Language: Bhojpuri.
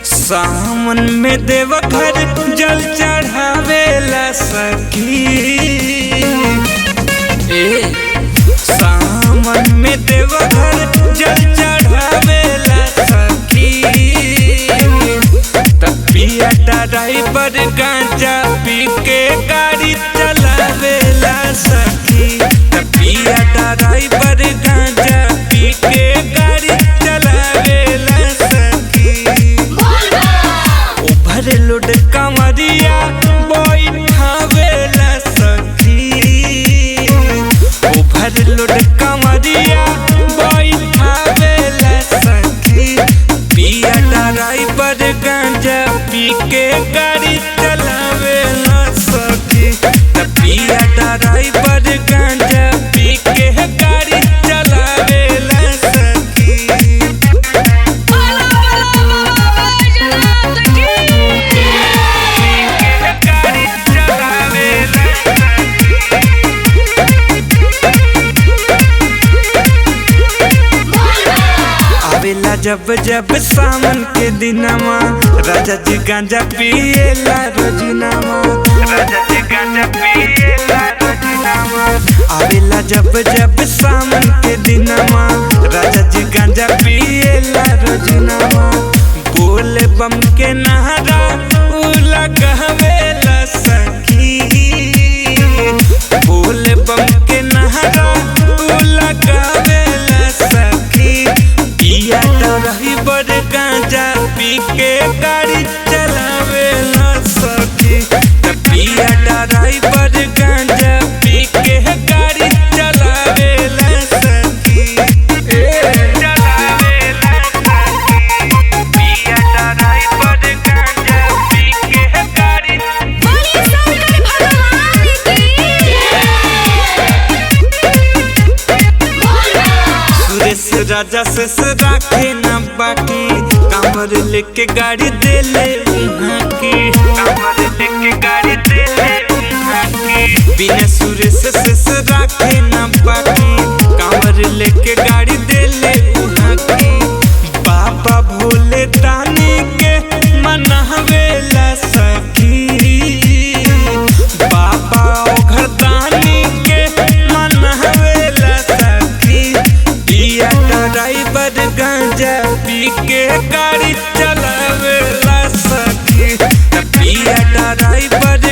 सावन में देवघर जल चढ़ावेला सखी। सावन में देवघर जल चढ़ावेला सखी। तपिया ड्राइवर गांजा पी के गाड़ी चलावेला सखी। तपिया ड्राइवर गांजा पी के गाड़ी चलावेला सखी। ओवरलोड कमरिया बैठावेला सखी। ओवरलोड कमरिया बैठावेला सखी। पिया ड्राइवर गांजा पी के गाड़ी चलावेला सखी। पिया ड्राइवर गांजा पी के गाड़ी चलावेला सखी। आवेला जब जब सावन के दिनमा राजा जी गांजा पिएला रोजिनामा। राजा जी गांजा पिएला रोजिनामा। आवेला जब जब सावन के दिनमा राजा जी गांजा पिएला रोजिनामा। बोले बम के नहरा उ लगावेला सखी। बोले बम के नहरा उ लगावेला सखी। पिया ड्राइवर गांजा पी के गाड़ी चलावेला सखी। पिया ड्राइवर गांजा पी के गाड़ी चलावेला सखी। चलावेला सखी। पिया ड्राइवर गांजा पी के गाड़ी। सुरेश राजा से राखे न बाकी। कांवर लेके गाड़ी दे ले उहाँ की। कांवर लेके गाड़ी दे ले उहाँ की। बिना सुरेश से राखे न बाकी। कांवर लेके गाड़ी दे ले उहाँ की। बाबा भोले दानी के मनावेला सखी। बाबा ओघर दानी के मनावेला सखी। पिया ड्राइवर गांजा पी के गाड़ी चलावेला सखी। पिया ड्राइवर